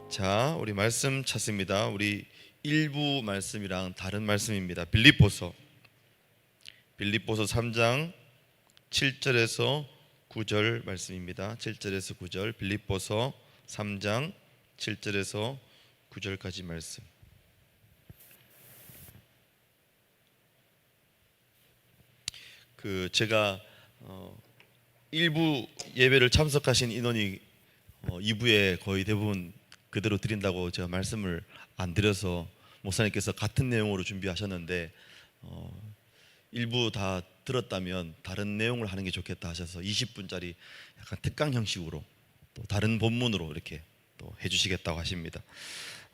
자, 우리 말씀 찾습니다. 우리 일부 말씀이랑 다른 말씀입니다. 빌립보서 3장 7절에서 9절 말씀입니다. 7절에서 9절, 빌립보서 3장 7절에서 9절까지 말씀. 제가 일부 예배를 참석하신 인원이 2부에 거의 대부분 그대로 드린다고 제가 말씀을 안 드려서 목사님께서 같은 내용으로 준비하셨는데 일부 다 들었다면 다른 내용을 하는 게 좋겠다 하셔서 20분짜리 약간 특강 형식으로 또 다른 본문으로 이렇게 또 해주시겠다고 하십니다.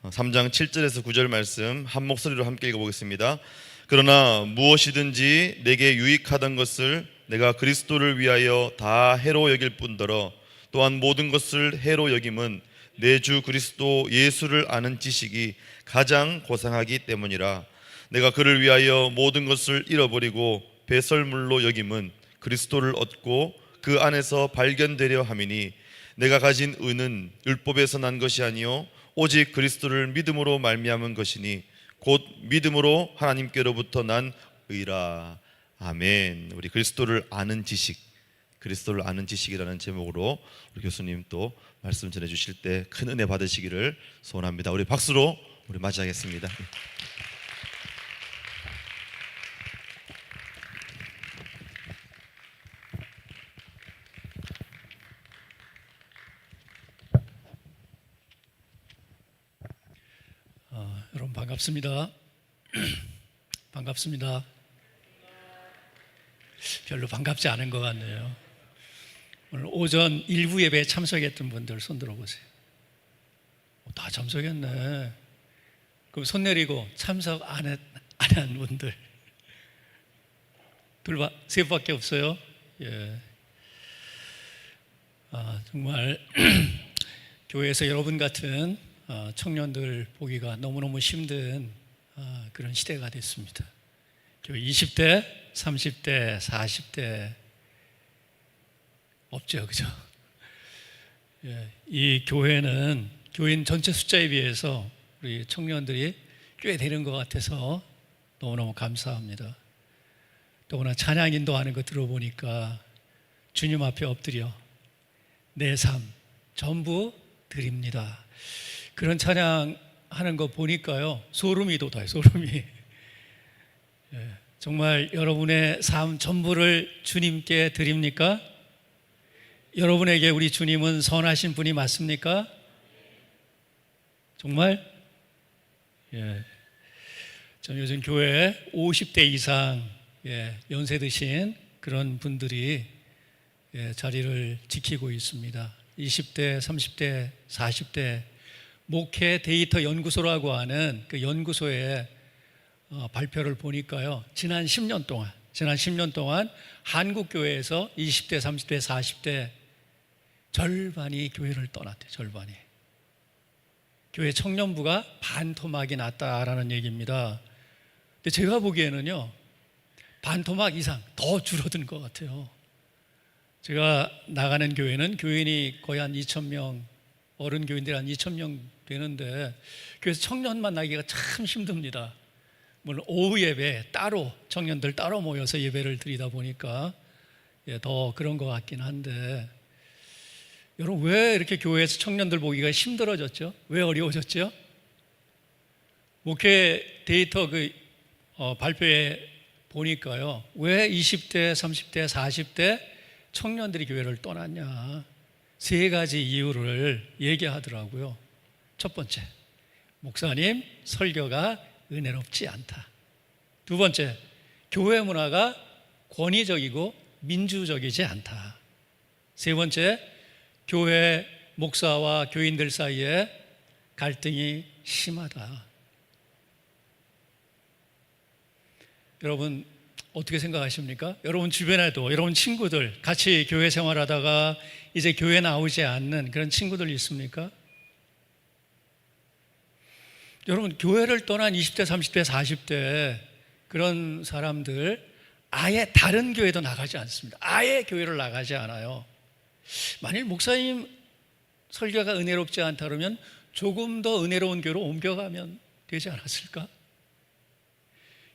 3장 7절에서 9절 말씀 한 목소리로 함께 읽어보겠습니다. 그러나 무엇이든지 내게 유익하던 것을 내가 그리스도를 위하여 다 해로 여길 뿐더러 또한 모든 것을 해로 여김은 내 주 그리스도 예수를 아는 지식이 가장 고상하기 때문이라. 내가 그를 위하여 모든 것을 잃어버리고 배설물로 여김은 그리스도를 얻고 그 안에서 발견되려 함이니 내가 가진 의는 율법에서 난 것이 아니요 오직 그리스도를 믿음으로 말미암은 것이니 곧 믿음으로 하나님께로부터 난 의라. 아멘. 우리 그리스도를 아는 지식이라는 제목으로 우리 교수님 또 말씀 전해 주실 때 큰 은혜 받으시기를 소원합니다. 우리 박수로 우리 맞이하겠습니다. 여러분 반갑습니다. 반갑습니다. 별로 반갑지 않은 것 같네요. 오늘 오전 일부 예배에 참석했던 분들 손 들어보세요. 다 참석했네. 그럼 손 내리고 참석 안 한 분들 세 분밖에 없어요. 예. 정말 교회에서 여러분 같은 청년들 보기가 너무너무 힘든 그런 시대가 됐습니다. 교회 20대, 30대, 40대 없죠, 그죠? 예, 이 교회는 교인 전체 숫자에 비해서 우리 청년들이 꽤 되는 것 같아서 너무너무 감사합니다. 더구나 찬양 인도하는 거 들어보니까 주님 앞에 엎드려 내 삶 전부 드립니다. 그런 찬양 하는 거 보니까요 소름이 돋아요. 소름이. 예, 정말 여러분의 삶 전부를 주님께 드립니까? 여러분에게 우리 주님은 선하신 분이 맞습니까? 정말? 예. 저 요즘 교회에 50대 이상 연세 드신 그런 분들이 자리를 지키고 있습니다. 20대, 30대, 40대 목회 데이터 연구소라고 하는 그 연구소의 발표를 보니까요 지난 10년 동안 한국 교회에서 20대, 30대, 40대 절반이 교회를 떠났대요. 절반이. 교회 청년부가 반토막이 났다라는 얘기입니다. 근데 제가 보기에는요 반토막 이상 더 줄어든 것 같아요. 제가 나가는 교회는 교인이 거의 한 2,000명, 어른 교인들이 한 2,000명 되는데 교회에서 청년 만나기가 참 힘듭니다. 물론 오후 예배 따로 청년들 따로 모여서 예배를 드리다 보니까 더 그런 것 같긴 한데 여러분 왜 이렇게 교회에서 청년들 보기가 힘들어졌죠? 왜 어려워졌죠? 목회 데이터 발표에 보니까요 왜 20대, 30대, 40대 청년들이 교회를 떠났냐 3가지 이유를 얘기하더라고요. 첫 번째, 목사님 설교가 은혜롭지 않다. 두 번째, 교회 문화가 권위적이고 민주적이지 않다. 세 번째, 교회 목사와 교인들 사이에 갈등이 심하다. 여러분 어떻게 생각하십니까? 여러분 주변에도 여러분 친구들 같이 교회 생활하다가 이제 교회 나오지 않는 그런 친구들 있습니까? 여러분 교회를 떠난 20대, 30대, 40대 그런 사람들 아예 다른 교회도 나가지 않습니다. 아예 교회를 나가지 않아요. 만일 목사님 설교가 은혜롭지 않다 그러면 조금 더 은혜로운 교회로 옮겨가면 되지 않았을까?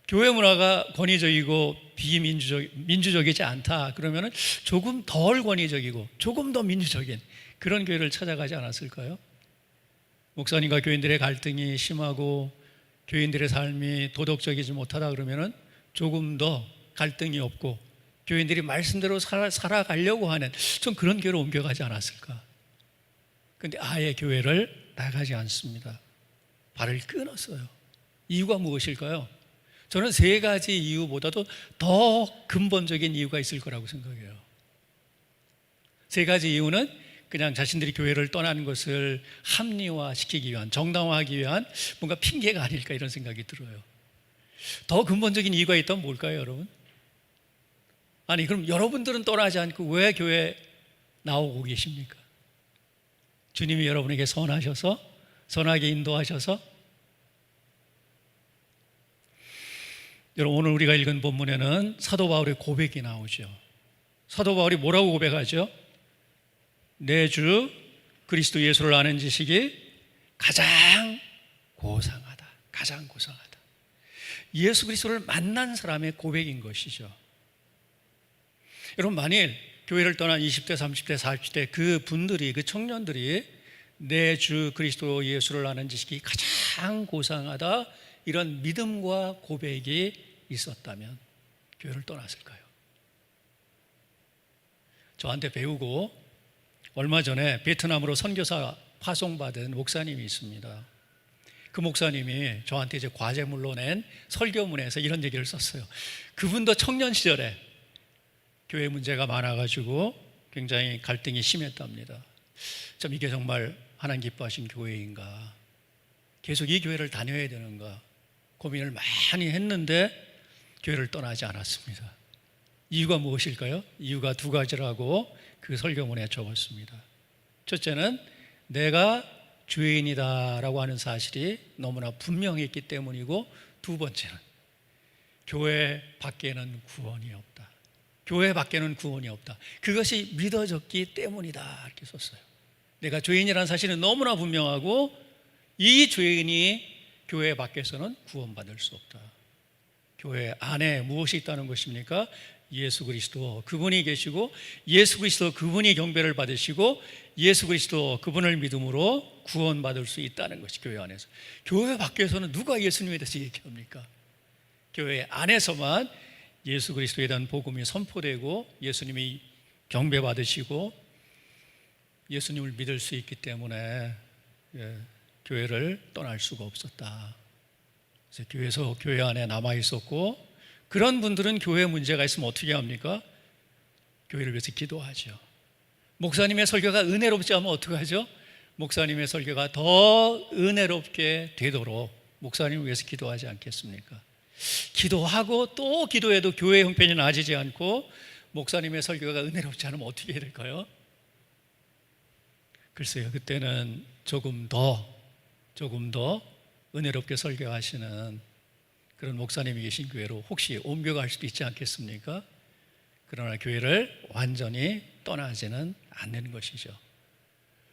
교회 문화가 권위적이고 민주적이지 않다 그러면 조금 덜 권위적이고 조금 더 민주적인 그런 교회를 찾아가지 않았을까요? 목사님과 교인들의 갈등이 심하고 교인들의 삶이 도덕적이지 못하다 그러면 조금 더 갈등이 없고 교인들이 말씀대로 살아가려고 하는 좀 그런 교회로 옮겨가지 않았을까? 근데 아예 교회를 나가지 않습니다. 발을 끊었어요. 이유가 무엇일까요? 저는 세 가지 이유보다도 더 근본적인 이유가 있을 거라고 생각해요. 세 가지 이유는 그냥 자신들이 교회를 떠나는 것을 합리화시키기 위한, 정당화하기 위한 뭔가 핑계가 아닐까 이런 생각이 들어요. 더 근본적인 이유가 있다면 뭘까요, 여러분? 아니, 그럼 여러분들은 떠나지 않고 왜 교회에 나오고 계십니까? 주님이 여러분에게 선하게 인도하셔서. 여러분, 오늘 우리가 읽은 본문에는 사도 바울의 고백이 나오죠. 사도 바울이 뭐라고 고백하죠? 내 주 그리스도 예수를 아는 지식이 가장 고상하다. 가장 고상하다. 예수 그리스도를 만난 사람의 고백인 것이죠. 여러분, 만일 교회를 떠난 20대, 30대, 40대 그 분들이, 그 청년들이 내 주 그리스도 예수를 아는 지식이 가장 고상하다 이런 믿음과 고백이 있었다면 교회를 떠났을까요? 저한테 배우고 얼마 전에 베트남으로 선교사 파송받은 목사님이 있습니다. 그 목사님이 저한테 이제 과제물로 낸 설교문에서 이런 얘기를 썼어요. 그분도 청년 시절에 교회 문제가 많아가지고 굉장히 갈등이 심했답니다. 참 이게 정말 하나님 기뻐하신 교회인가? 계속 이 교회를 다녀야 되는가? 고민을 많이 했는데 교회를 떠나지 않았습니다. 이유가 무엇일까요? 이유가 두 가지라고 그 설교문에 적었습니다. 첫째는 내가 죄인이다라고 하는 사실이 너무나 분명했기 때문이고, 두 번째는 교회 밖에는 구원이 없다. 교회 밖에는 구원이 없다. 그것이 믿어졌기 때문이다 이렇게 썼어요. 내가 죄인이라는 사실은 너무나 분명하고 이 죄인이 교회 밖에서는 구원받을 수 없다. 교회 안에 무엇이 있다는 것입니까? 예수 그리스도 그분이 계시고, 예수 그리스도 그분이 경배를 받으시고, 예수 그리스도 그분을 믿음으로 구원받을 수 있다는 것이 교회 안에서. 교회 밖에서는 누가 예수님에 대해서 얘기합니까? 교회 안에서만 예수 그리스도에 대한 복음이 선포되고 예수님이 경배받으시고 예수님을 믿을 수 있기 때문에 교회를 떠날 수가 없었다. 그래서 교회에서 교회 안에 남아 있었고, 그런 분들은 교회 문제가 있으면 어떻게 합니까? 교회를 위해서 기도하죠. 목사님의 설교가 은혜롭지 않으면 어떻게 하죠? 목사님의 설교가 더 은혜롭게 되도록 목사님을 위해서 기도하지 않겠습니까? 기도하고 또 기도해도 교회 형편이 나아지지 않고 목사님의 설교가 은혜롭지 않으면 어떻게 해야 될까요? 글쎄요, 그때는 조금 더 은혜롭게 설교하시는 그런 목사님이 계신 교회로 혹시 옮겨갈 수도 있지 않겠습니까? 그러나 교회를 완전히 떠나지는 않는 것이죠.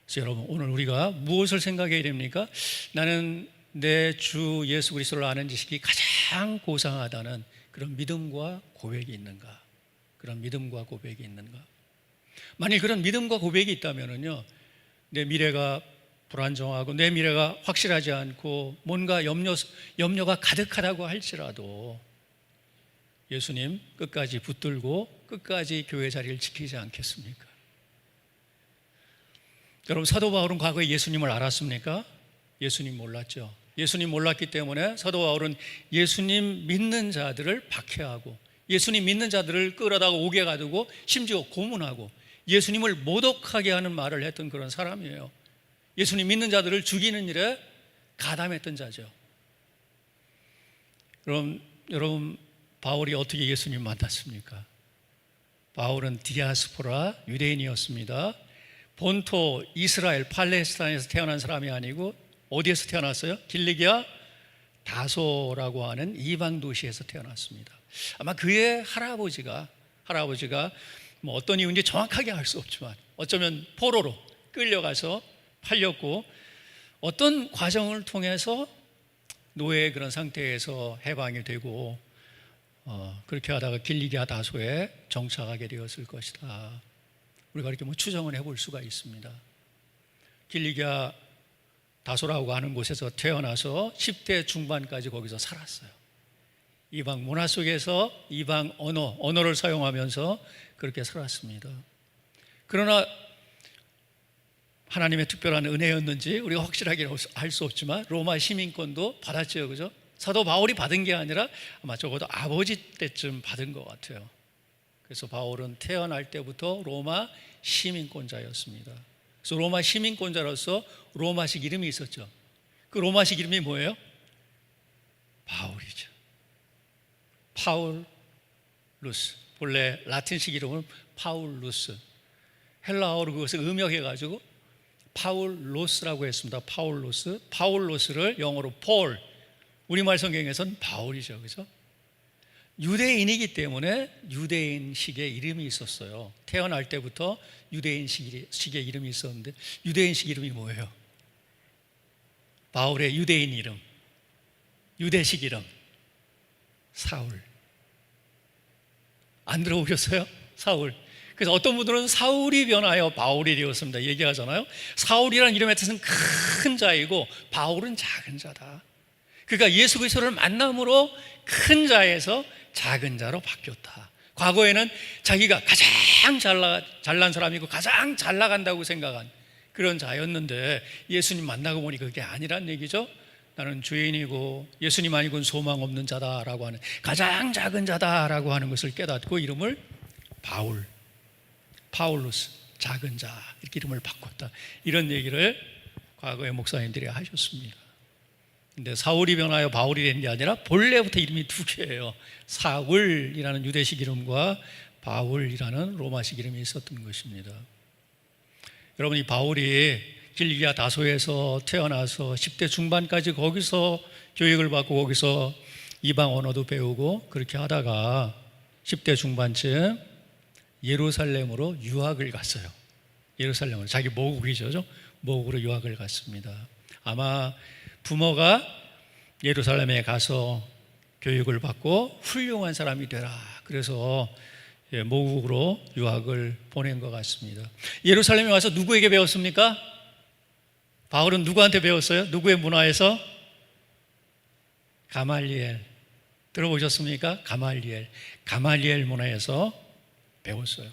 그래서 여러분, 오늘 우리가 무엇을 생각해야 됩니까? 나는 내 주 예수 그리스도를 아는 지식이 가장 고상하다는 그런 믿음과 고백이 있는가? 그런 믿음과 고백이 있는가? 만일 그런 믿음과 고백이 있다면요, 내 미래가 불안정하고 내 미래가 확실하지 않고 뭔가 염려가 가득하다고 할지라도 예수님 끝까지 붙들고 끝까지 교회 자리를 지키지 않겠습니까? 여러분, 사도 바울은 과거에 예수님을 알았습니까? 예수님 몰랐죠. 예수님 몰랐기 때문에 사도 바울은 예수님 믿는 자들을 박해하고 예수님 믿는 자들을 끌어다가 옥에 가두고 심지어 고문하고 예수님을 모독하게 하는 말을 했던 그런 사람이에요. 예수님 믿는 자들을 죽이는 일에 가담했던 자죠. 그럼 여러분, 바울이 어떻게 예수님 만났습니까? 바울은 디아스포라 유대인이었습니다. 본토 이스라엘 팔레스타인에서 태어난 사람이 아니고 어디에서 태어났어요? 길리기아 다소라고 하는 이방 도시에서 태어났습니다. 아마 그의 할아버지가 뭐 어떤 이유인지 정확하게 알 수 없지만 어쩌면 포로로 끌려가서 팔렸고 어떤 과정을 통해서 노예의 그런 상태에서 해방이 되고 그렇게 하다가 길리기아 다소에 정착하게 되었을 것이다. 우리가 이렇게 추정을 해볼 수가 있습니다. 길리기아 다소라고 하는 곳에서 태어나서 10대 중반까지 거기서 살았어요. 이방 문화 속에서 이방 언어를 사용하면서 그렇게 살았습니다. 그러나 하나님의 특별한 은혜였는지 우리가 확실하게 알 수 없지만 로마 시민권도 받았죠, 그죠? 사도 바울이 받은 게 아니라 아마 적어도 아버지 때쯤 받은 것 같아요. 그래서 바울은 태어날 때부터 로마 시민권자였습니다. 그래서 로마 시민권자로서 로마식 이름이 있었죠. 그 로마식 이름이 뭐예요? 바울이죠. 파울루스. 본래 라틴식 이름은 파울루스. 헬라어로 그것을 음역해가지고 파울로스라고 했습니다. 파울로스를 영어로 폴. 우리말 성경에서는 바울이죠, 그죠? 유대인이기 때문에 유대인식의 이름이 있었어요. 태어날 때부터 유대인식의 이름이 있었는데 유대인식 이름이 뭐예요? 바울의 유대인 이름, 유대식 이름 사울. 안 들어보셨어요? 사울. 그래서 어떤 분들은 사울이 변하여 바울이 되었습니다 얘기하잖아요. 사울이라는 이름의 뜻은 큰 자이고 바울은 작은 자다. 그러니까 예수 그리스도를 만남으로 큰 자에서 작은 자로 바뀌었다. 과거에는 자기가 가장 잘난 사람이고 가장 잘 나간다고 생각한 그런 자였는데 예수님 만나고 보니 그게 아니란 얘기죠. 나는 죄인이고 예수님 아니고는 소망 없는 자다라고 하는, 가장 작은 자다라고 하는 것을 깨닫고 이름을 파울루스, 작은 자, 이렇게 이름을 바꿨다. 이런 얘기를 과거의 목사님들이 하셨습니다. 근데 사울이 변하여 바울이 된 게 아니라 본래부터 이름이 두 개예요. 사울이라는 유대식 이름과 바울이라는 로마식 이름이 있었던 것입니다. 여러분, 이 바울이 길리기아 다소에서 태어나서 10대 중반까지 거기서 교육을 받고 거기서 이방 언어도 배우고 그렇게 하다가 10대 중반쯤 예루살렘으로 유학을 갔어요. 예루살렘으로, 자기 모국이죠. 모국으로 유학을 갔습니다. 아마 부모가 예루살렘에 가서 교육을 받고 훌륭한 사람이 되라, 그래서 모국으로 유학을 보낸 것 같습니다. 예루살렘에 와서 누구에게 배웠습니까? 바울은 누구한테 배웠어요? 누구의 문화에서? 가말리엘. 들어보셨습니까? 가말리엘 문화에서 배웠어요.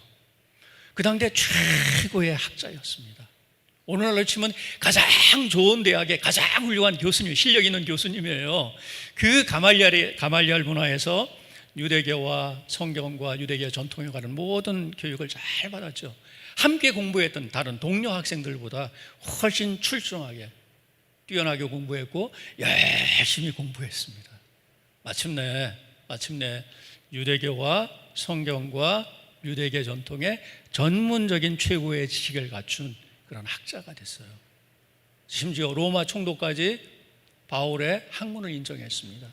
그 당대 최고의 학자였습니다. 오늘날로 치면 가장 좋은 대학의 가장 훌륭한 교수님, 실력 있는 교수님이에요. 그 가말리엘 문화에서 유대교와 성경과 유대교 전통에 관한 모든 교육을 잘 받았죠. 함께 공부했던 다른 동료 학생들보다 훨씬 출중하게 뛰어나게 공부했고 열심히 공부했습니다. 마침내 유대교와 성경과 유대교 전통의 전문적인 최고의 지식을 갖춘 그런 학자가 됐어요. 심지어 로마 총독까지 바울의 학문을 인정했습니다.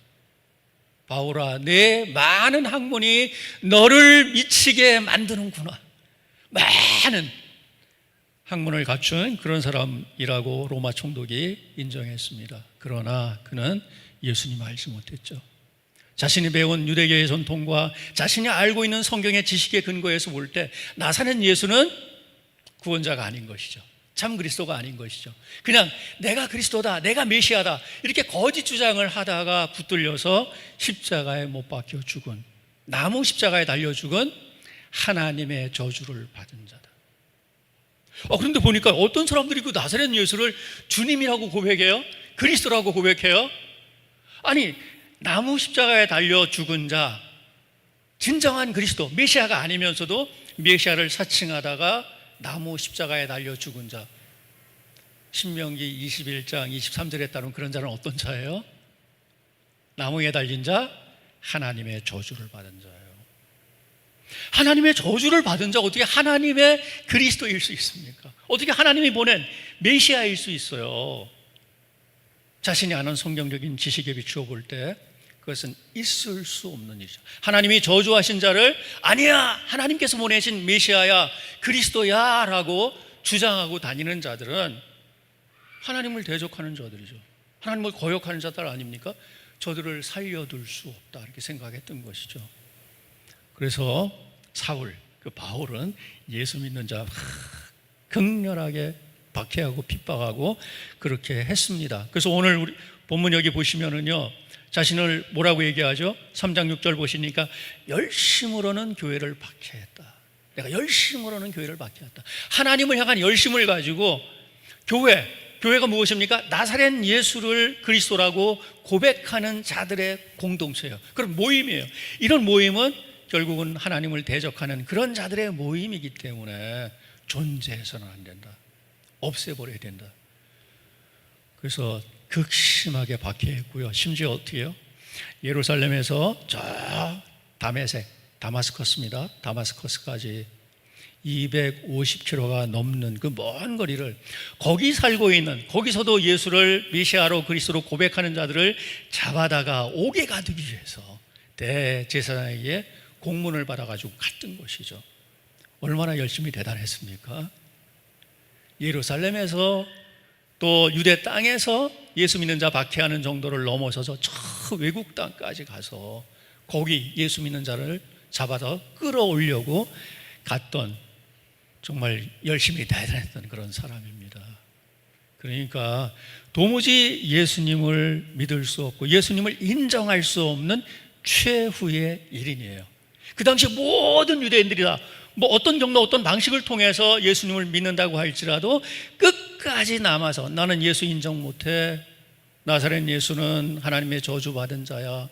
바울아, 내 많은 학문이 너를 미치게 만드는구나. 많은 학문을 갖춘 그런 사람이라고 로마 총독이 인정했습니다. 그러나 그는 예수님 알지 못했죠. 자신이 배운 유대교의 전통과 자신이 알고 있는 성경의 지식에 근거해서 볼 때 나사렛 예수는 구원자가 아닌 것이죠. 참 그리스도가 아닌 것이죠. 그냥 내가 그리스도다, 내가 메시아다, 이렇게 거짓 주장을 하다가 붙들려서 십자가에 못 박혀 죽은, 나무 십자가에 달려 죽은 하나님의 저주를 받은 자다. 그런데 보니까 어떤 사람들이 그 나사렛 예수를 주님이라고 고백해요? 그리스도라고 고백해요? 아니, 나무 십자가에 달려 죽은 자, 진정한 그리스도, 메시아가 아니면서도 메시아를 사칭하다가 나무 십자가에 달려 죽은 자, 신명기 21장 23절에 따른 그런 자는 어떤 자예요? 나무에 달린 자, 하나님의 저주를 받은 자예요. 하나님의 저주를 받은 자가 어떻게 하나님의 그리스도일 수 있습니까? 어떻게 하나님이 보낸 메시아일 수 있어요? 자신이 아는 성경적인 지식에 비추어 볼 때 그것은 있을 수 없는 일이죠. 하나님이 저주하신 자를 아니야, 하나님께서 보내신 메시아야, 그리스도야 라고 주장하고 다니는 자들은 하나님을 대적하는 자들이죠. 하나님을 거역하는 자들 아닙니까? 저들을 살려둘 수 없다 이렇게 생각했던 것이죠. 그래서 사울, 그 바울은 예수 믿는 자 극렬하게 박해하고 핍박하고 그렇게 했습니다. 그래서 오늘 우리 본문 여기 보시면은요, 자신을 뭐라고 얘기하죠? 3장 6절 보시니까 열심으로는 교회를 박해했다. 내가 열심으로는 교회를 박해했다. 하나님을 향한 열심을 가지고 교회가 무엇입니까? 나사렛 예수를 그리스도라고 고백하는 자들의 공동체예요. 그런 모임이에요. 이런 모임은 결국은 하나님을 대적하는 그런 자들의 모임이기 때문에 존재해서는 안 된다. 없애버려야 된다. 그래서 극심하게 박해했고요. 심지어 어떻게 해요? 예루살렘에서 저 다마스커스입니다. 다마스커스까지 250km가 넘는 그 먼 거리를 거기 살고 있는, 거기서도 예수를 메시아로 그리스도로 고백하는 자들을 잡아다가 옥에 가두기 위해서 대제사장에게 공문을 받아가지고 갔던 것이죠. 얼마나 열심히 대단했습니까? 예루살렘에서 또 유대 땅에서 예수 믿는 자 박해하는 정도를 넘어서서 저 외국 땅까지 가서 거기 예수 믿는 자를 잡아서 끌어오려고 갔던, 정말 열심히 대단했던 그런 사람입니다. 그러니까 도무지 예수님을 믿을 수 없고 예수님을 인정할 수 없는 최후의 일인이에요. 그 당시 모든 유대인들이 다 뭐 어떤 경로 어떤 방식을 통해서 예수님을 믿는다고 할지라도 끝까지 남아서 나는 예수 인정 못해, 나사렛 예수는 하나님의 저주받은 자야,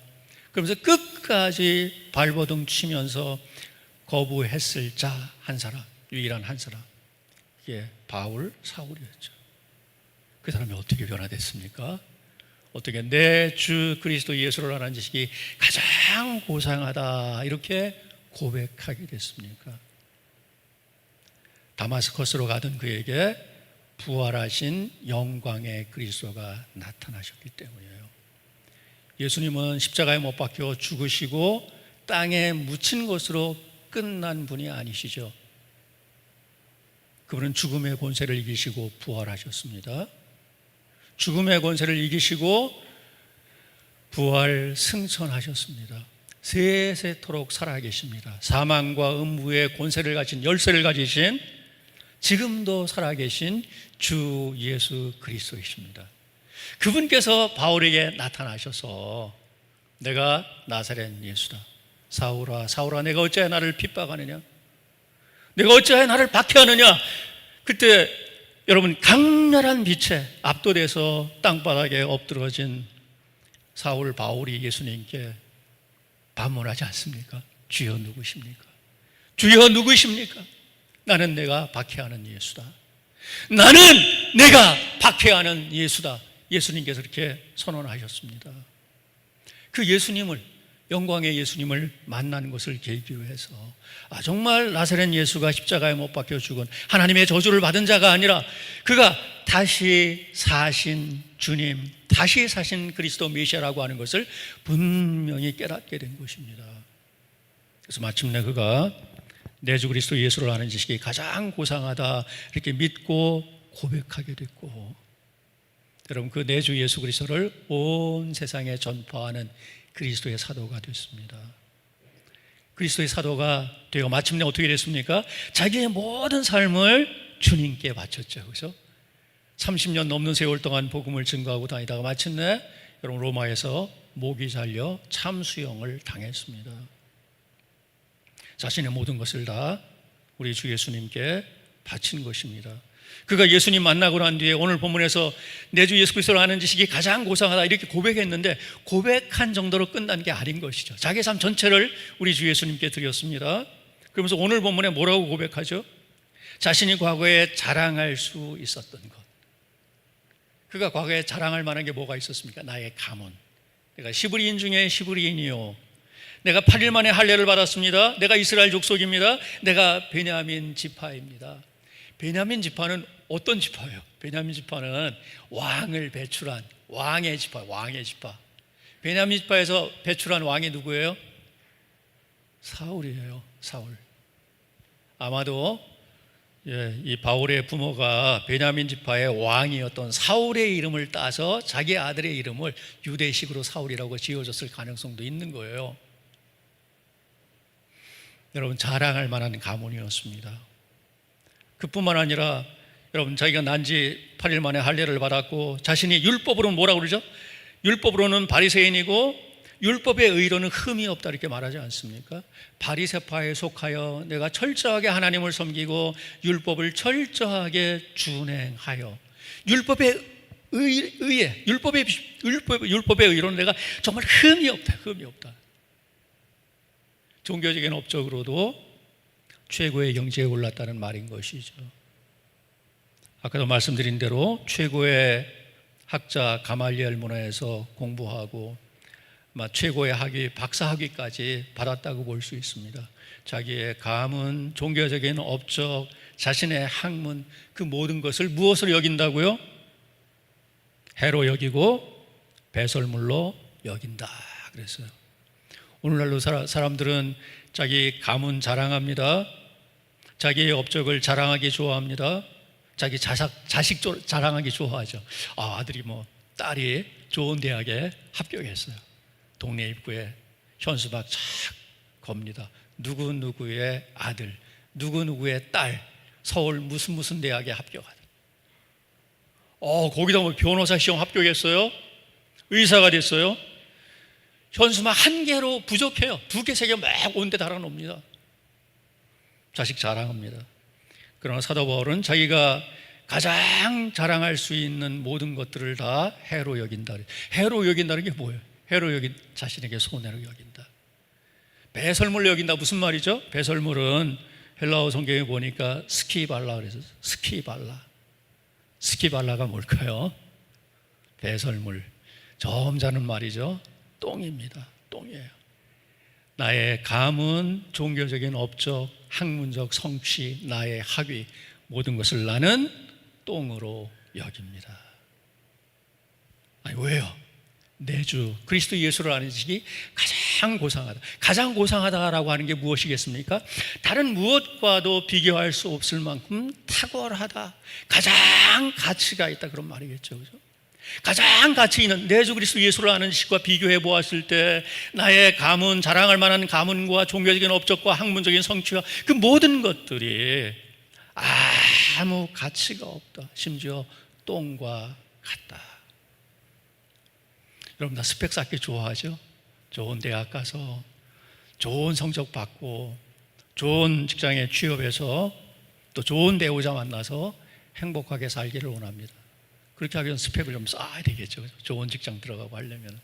그러면서 끝까지 발버둥 치면서 거부했을 자 한 사람, 유일한 한 사람, 이게 사울이었죠. 그 사람이 어떻게 변화됐습니까? 어떻게 내 주 그리스도 예수를 아는 지식이 가장 고상하다 이렇게 고백하게 됐습니까? 다마스커스로 가던 그에게 부활하신 영광의 그리스도가 나타나셨기 때문이에요. 예수님은 십자가에 못 박혀 죽으시고 땅에 묻힌 것으로 끝난 분이 아니시죠. 그분은 죽음의 권세를 이기시고 부활하셨습니다. 죽음의 권세를 이기시고 부활 승천하셨습니다. 세세토록 살아계십니다. 사망과 음부의 권세를 가진, 열쇠를 가지신, 지금도 살아계신 주 예수 그리스도이십니다. 그분께서 바울에게 나타나셔서 내가 나사렛 예수다. 사울아 내가 어찌하여 나를 핍박하느냐, 내가 어찌하여 나를 박해하느냐. 그때 여러분 강렬한 빛에 압도돼서 땅바닥에 엎드러진 사울 바울이 예수님께 반문하지 않습니까? 주여 누구십니까? 주여 누구십니까? 나는 내가 박해하는 예수다. 나는 내가 박해하는 예수다. 예수님께서 이렇게 선언하셨습니다. 그 예수님을, 영광의 예수님을 만나는 것을 계기로 해서 정말 나사렛 예수가 십자가에 못 박혀 죽은 하나님의 저주를 받은 자가 아니라 그가 다시 사신 주님, 다시 사신 그리스도 메시아라고 하는 것을 분명히 깨닫게 된 것입니다. 그래서 마침내 그가 내 주 그리스도 예수를 아는 지식이 가장 고상하다 이렇게 믿고 고백하게 됐고, 여러분 그 내 주 예수 그리스도를 온 세상에 전파하는 그리스도의 사도가 됐습니다. 그리스도의 사도가 되어 마침내 어떻게 됐습니까? 자기의 모든 삶을 주님께 바쳤죠. 그렇죠? 30년 넘는 세월 동안 복음을 증거하고 다니다가 마침내 여러분 로마에서 목이 잘려 참수형을 당했습니다. 자신의 모든 것을 다 우리 주 예수님께 바친 것입니다. 그가 예수님 만나고 난 뒤에 오늘 본문에서 내 주 예수 그리스도를 아는 지식이 가장 고상하다 이렇게 고백했는데 고백한 정도로 끝난 게 아닌 것이죠. 자기의 삶 전체를 우리 주 예수님께 드렸습니다. 그러면서 오늘 본문에 뭐라고 고백하죠? 자신이 과거에 자랑할 수 있었던 것. 그가 과거에 자랑할 만한 게 뭐가 있었습니까? 나의 가문. 내가 시브리인 중에 시브리인이요, 내가 8일 만에 할례를 받았습니다. 내가 이스라엘 족속입니다. 내가 베냐민 지파입니다. 베냐민 지파는 어떤 지파예요? 베냐민 지파는 왕을 배출한 왕의 지파, 왕의 지파. 베냐민 지파에서 배출한 왕이 누구예요? 사울이에요. 사울. 아마도 이 바울의 부모가 베냐민 지파의 왕이었던 사울의 이름을 따서 자기 아들의 이름을 유대식으로 사울이라고 지어줬을 가능성도 있는 거예요. 여러분, 자랑할 만한 가문이었습니다. 그뿐만 아니라 여러분, 자기가 난 지 8일 만에 할례를 받았고 자신이 율법으로는 뭐라고 그러죠? 율법으로는 바리새인이고 율법의 의로는 흠이 없다 이렇게 말하지 않습니까? 바리새파에 속하여 내가 철저하게 하나님을 섬기고 율법을 철저하게 준행하여 율법의 의에 율법의 의로는 내가 정말 흠이 없다. 종교적인 업적으로도 최고의 경지에 올랐다는 말인 것이죠. 아까도 말씀드린 대로 최고의 학자 가말리엘 문화에서 공부하고 최고의 학위, 박사 학위까지 받았다고 볼 수 있습니다. 자기의 가문, 종교적인 업적, 자신의 학문, 그 모든 것을 무엇으로 여긴다고요? 해로 여기고 배설물로 여긴다 그랬어요. 오늘날로 사람들은 자기 가문 자랑합니다. 자기의 업적을 자랑하기 좋아합니다. 자기 자식 자랑하기 좋아하죠. 아들이 딸이 좋은 대학에 합격했어요. 동네 입구에 현수막 착 겁니다. 누구누구의 아들, 누구누구의 딸, 서울 무슨 대학에 합격하다. 거기다 변호사 시험 합격했어요. 의사가 됐어요. 현수막 한 개로 부족해요. 2개, 3개 막 온데 달아놉니다. 자식 자랑합니다. 그러나 사도 바울은 자기가 가장 자랑할 수 있는 모든 것들을 다 해로 여긴다. 해로 여긴다는 게 뭐예요? 해로 여긴 자신에게 손해로 여긴다. 배설물로 여긴다 무슨 말이죠? 배설물은 헬라어 성경에 보니까 스키발라 그래서 스키발라가 뭘까요? 배설물, 점잖은 말이죠. 똥입니다. 똥이에요. 나의 가문, 종교적인 업적, 학문적 성취, 나의 학위 모든 것을 나는 똥으로 여깁니다. 아니 왜요? 내 주 그리스도 예수를 아는 지식이 가장 고상하다. 가장 고상하다라고 하는 게 무엇이겠습니까? 다른 무엇과도 비교할 수 없을 만큼 탁월하다. 가장 가치가 있다 그런 말이겠죠. 그죠? 가장 가치 있는 내 주 그리스도 예수를 아는 지식과 비교해 보았을 때 나의 가문, 자랑할 만한 가문과 종교적인 업적과 학문적인 성취와 그 모든 것들이 아무 가치가 없다. 심지어 똥과 같다. 여러분 다 스펙 쌓기 좋아하죠? 좋은 대학 가서 좋은 성적 받고 좋은 직장에 취업해서 또 좋은 배우자 만나서 행복하게 살기를 원합니다. 그렇게 하기 위해서 스펙을 좀 쌓아야 되겠죠. 좋은 직장 들어가고 하려면.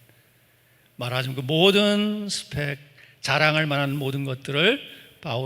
말하자면 그 모든 스펙, 자랑할 만한 모든 것들을 바울은